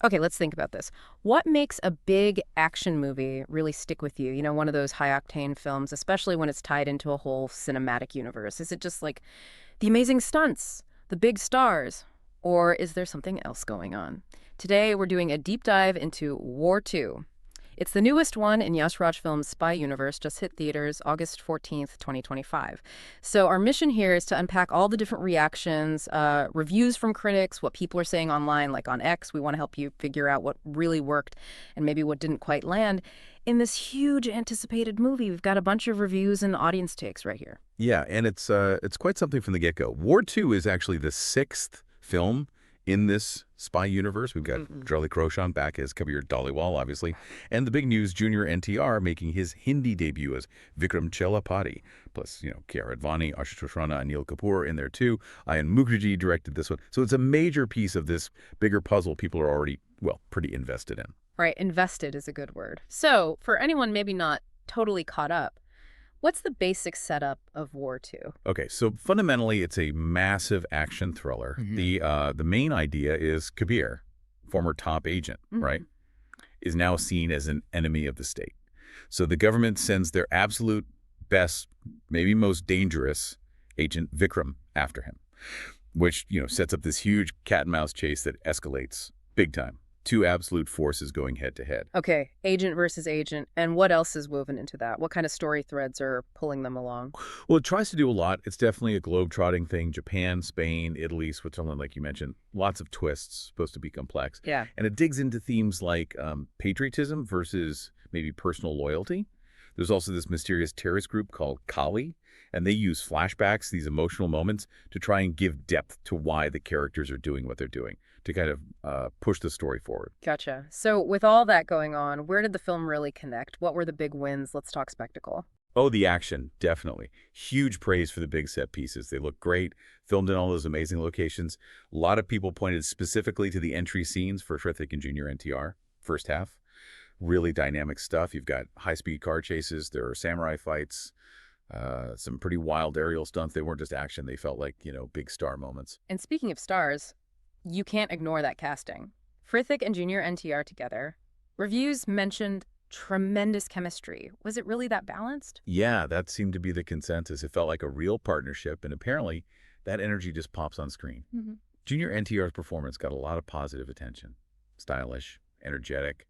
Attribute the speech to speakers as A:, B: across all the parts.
A: Okay, let's think about this. What makes a big action movie really stick with you? One of those high-octane films, especially when it's tied into a whole cinematic universe. Is it just like the amazing stunts, the big stars, or is there something else going on? Today, we're doing a deep dive into War 2. It's the newest one in Yash Raj Films' spy universe, just hit theaters August 14th, 2025. So our mission here is to unpack all the different reactions, reviews from critics, what people are saying online, like on X. We want to help you figure out what really worked and maybe what didn't quite land. In this huge anticipated movie, we've got a bunch of reviews and audience takes right here.
B: Yeah, and it's quite something from the get-go. War 2 is actually the sixth film in this spy universe. We've got Charlie Crochan back as Kabir Dhaliwal, obviously. And the big news, Junior NTR making his Hindi debut as Vikram Chelapati. Plus, Kiara Advani, Ashutosh Rana, Anil Kapoor in there too. Ayan Mukherjee directed this one. So it's a major piece of this bigger puzzle people are already, well, pretty invested in.
A: Right, invested is a good word. So for anyone maybe not totally caught up, what's the basic setup of War 2?
B: Okay, so fundamentally, it's a massive action thriller. The main idea is Kabir, former top agent, right, is now seen as an enemy of the state. So the government sends their absolute best, maybe most dangerous agent, Vikram, after him, which, sets up this huge cat and mouse chase that escalates big time. Two absolute forces going head to head.
A: Okay, agent versus agent. And what else is woven into that? What kind of story threads are pulling them along?
B: Well, it tries to do a lot. It's definitely a globe-trotting thing. Japan, Spain, Italy, Switzerland, like you mentioned. Lots of twists, supposed to be complex.
A: Yeah.
B: And it digs into themes like patriotism versus maybe personal loyalty. There's also this mysterious terrorist group called Kali, and they use flashbacks, these emotional moments, to try and give depth to why the characters are doing what they're doing, to kind of push the story forward.
A: Gotcha. So with all that going on, where did the film really connect? What were the big wins? Let's talk spectacle.
B: Oh, the action, definitely. Huge praise for the big set pieces. They look great, filmed in all those amazing locations. A lot of people pointed specifically to the entry scenes for Hrithik and Junior NTR, first half. Really dynamic stuff. You've got high-speed car chases. There are samurai fights. Some pretty wild aerial stunts. They weren't just action. They felt like, big star moments.
A: And speaking of stars, you can't ignore that casting. Hrithik and Junior NTR together. Reviews mentioned tremendous chemistry. Was it really that balanced?
B: Yeah, that seemed to be the consensus. It felt like a real partnership, and apparently that energy just pops on screen. Junior NTR's performance got a lot of positive attention. Stylish, energetic,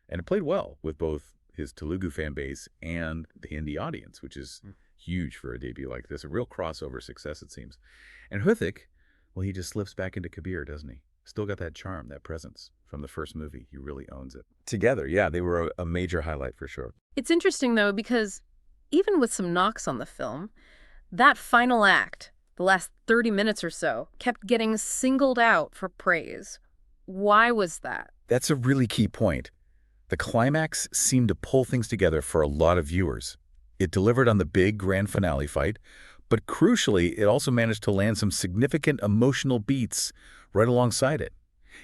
B: and it played well with both his Telugu fan base and the Hindi audience, which is huge for a debut like this. A real crossover success, it seems. And Hrithik, well, he just slips back into Kabir, doesn't he? Still got that charm, that presence from the first movie. He really owns it. Together, yeah, they were a major highlight for sure.
A: It's interesting, though, because even with some knocks on the film, that final act, the last 30 minutes or so, kept getting singled out for praise. Why was that?
B: That's a really key point. The climax seemed to pull things together for a lot of viewers. It delivered on the big grand finale fight, but crucially, it also managed to land some significant emotional beats right alongside it.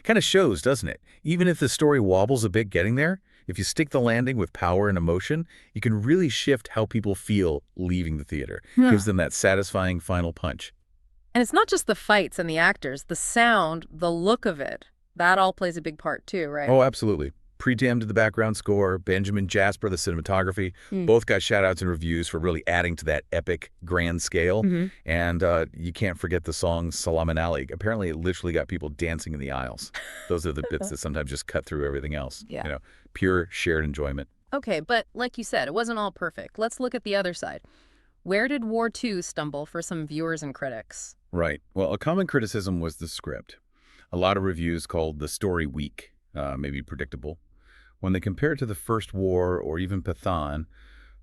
B: Kind of shows, doesn't it? Even if the story wobbles a bit getting there, if you stick the landing with power and emotion, you can really shift how people feel leaving the theater. Gives them that satisfying final punch.
A: And it's not just the fights and the actors, the sound, the look of it. That all plays a big part too, right?
B: Oh, absolutely. Pretam to the background score, Benjamin Jasper, the cinematography, both got shout-outs and reviews for really adding to that epic grand scale. And you can't forget the song Salaman Ali. Apparently, it literally got people dancing in the aisles. Those are the bits that sometimes just cut through everything else.
A: Yeah.
B: Pure shared enjoyment.
A: Okay, but like you said, it wasn't all perfect. Let's look at the other side. Where did War 2 stumble for some viewers and critics?
B: Right. Well, a common criticism was the script. A lot of reviews called the story weak, maybe predictable. When they compared to the first war or even Pathan,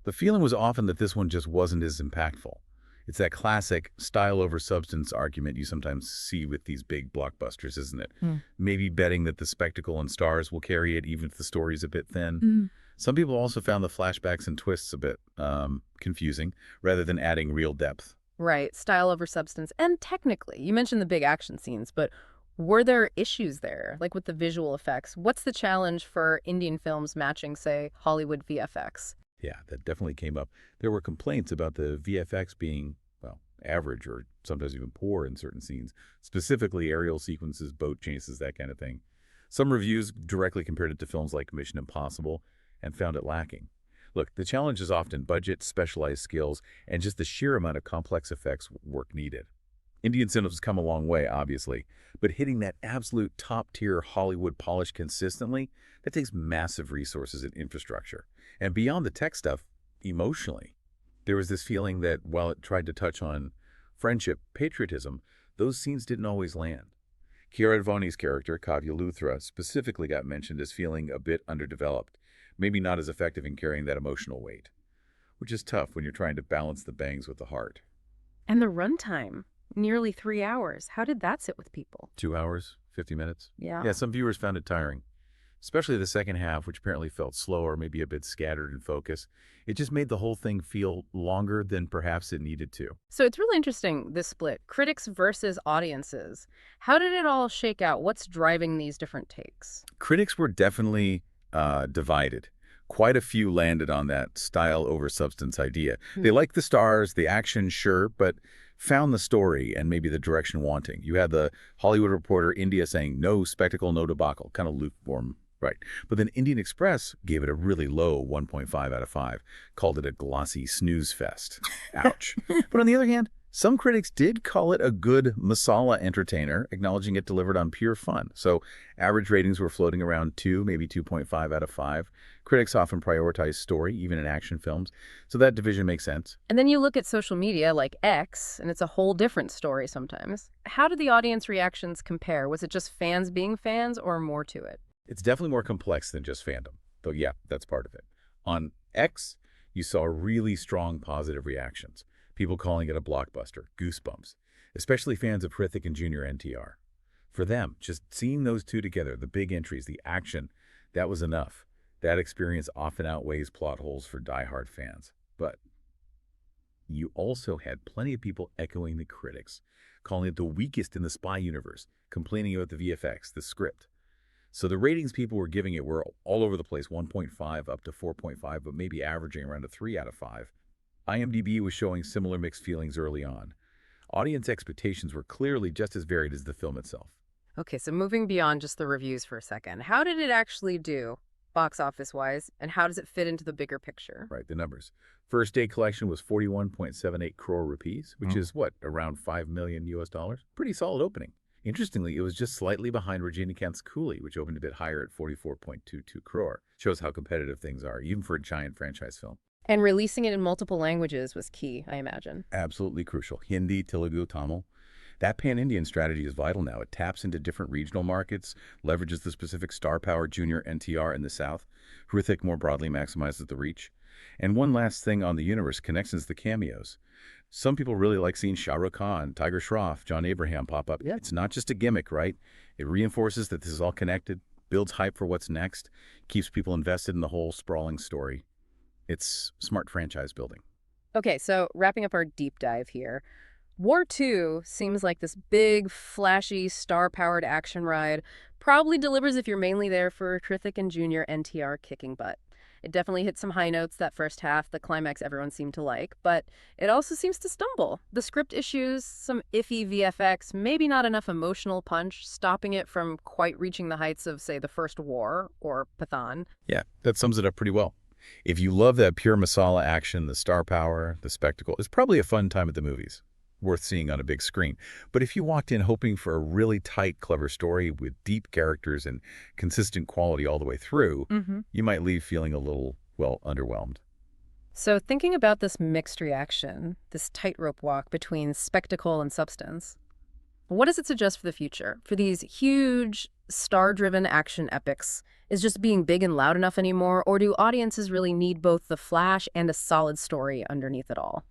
B: the feeling was often that this one just wasn't as impactful. It's that classic style over substance argument you sometimes see with these big blockbusters, isn't it? Maybe betting that the spectacle and stars will carry it even if the story's a bit thin. Some people also found the flashbacks and twists a bit confusing rather than adding real depth.
A: Right, style over substance. And technically, you mentioned the big action scenes, but were there issues there, like with the visual effects? What's the challenge for Indian films matching, say, Hollywood VFX?
B: Yeah, that definitely came up. There were complaints about the VFX being, well, average or sometimes even poor in certain scenes, specifically aerial sequences, boat chases, that kind of thing. Some reviews directly compared it to films like Mission Impossible and found it lacking. Look, the challenge is often budget, specialized skills, and just the sheer amount of complex effects work needed. Indian cinema's come a long way, obviously, but hitting that absolute top-tier Hollywood polish consistently, that takes massive resources and infrastructure. And beyond the tech stuff, emotionally, there was this feeling that while it tried to touch on friendship, patriotism, those scenes didn't always land. Kiara Advani's character, Kavya Luthra, specifically got mentioned as feeling a bit underdeveloped, maybe not as effective in carrying that emotional weight, which is tough when you're trying to balance the bangs with the heart.
A: And the runtime, nearly 3 hours. How did that sit with people?
B: 2 hours, 50 minutes?
A: Yeah.
B: Yeah, some viewers found it tiring, especially the second half, which apparently felt slower, maybe a bit scattered in focus. It just made the whole thing feel longer than perhaps it needed to.
A: So it's really interesting, this split, critics versus audiences. How did it all shake out? What's driving these different takes?
B: Critics were definitely divided. Quite a few landed on that style over substance idea. They liked the stars, the action, sure, but found the story and maybe the direction wanting. You had the Hollywood Reporter India saying, no spectacle, no debacle, kind of lukewarm, right? But then Indian Express gave it a really low 1.5 out of 5, called it a glossy snooze fest. Ouch. But on the other hand, some critics did call it a good masala entertainer, acknowledging it delivered on pure fun. So average ratings were floating around 2, maybe 2.5 out of 5. Critics often prioritize story, even in action films. So that division makes sense.
A: And then you look at social media like X, and it's a whole different story sometimes. How did the audience reactions compare? Was it just fans being fans or more to it?
B: It's definitely more complex than just fandom, though yeah, that's part of it. On X, you saw really strong positive reactions. People calling it a blockbuster, goosebumps, especially fans of Hrithik and Junior NTR. For them, just seeing those two together, the big entries, the action, that was enough. That experience often outweighs plot holes for diehard fans. But you also had plenty of people echoing the critics, calling it the weakest in the spy universe, complaining about the VFX, the script. So the ratings people were giving it were all over the place, 1.5 up to 4.5, but maybe averaging around a 3 out of 5. IMDb was showing similar mixed feelings early on. Audience expectations were clearly just as varied as the film itself.
A: Okay, so moving beyond just the reviews for a second, how did it actually do, box office-wise, and how does it fit into the bigger picture?
B: Right, the numbers. First day collection was 41.78 crore rupees, which is what, around $5 million US dollars? Pretty solid opening. Interestingly, it was just slightly behind Rajinikanth's Coolie, which opened a bit higher at 44.22 crore. Shows how competitive things are, even for a giant franchise film.
A: And releasing it in multiple languages was key, I imagine.
B: Absolutely crucial. Hindi, Telugu, Tamil. That pan-Indian strategy is vital now. It taps into different regional markets, leverages the specific star power Junior NTR in the South. Hrithik more broadly maximizes the reach. And one last thing on the universe, connections the cameos. Some people really like seeing Shah Rukh Khan, Tiger Shroff, John Abraham pop up. Yeah. It's not just a gimmick, right? It reinforces that this is all connected, builds hype for what's next, keeps people invested in the whole sprawling story. It's smart franchise building.
A: Okay, so wrapping up our deep dive here. War 2 seems like this big, flashy, star-powered action ride. Probably delivers if you're mainly there for Hrithik and Junior NTR kicking butt. It definitely hit some high notes that first half, the climax everyone seemed to like, but it also seems to stumble. The script issues, some iffy VFX, maybe not enough emotional punch, stopping it from quite reaching the heights of, say, the first War or Pathan.
B: Yeah, that sums it up pretty well. If you love that pure masala action, the star power, the spectacle, it's probably a fun time at the movies, worth seeing on a big screen. But if you walked in hoping for a really tight, clever story with deep characters and consistent quality all the way through, you might leave feeling a little, well, underwhelmed.
A: So thinking about this mixed reaction, this tightrope walk between spectacle and substance, what does it suggest for the future? For these huge, star-driven action epics, is just being big and loud enough anymore, or do audiences really need both the flash and a solid story underneath it all?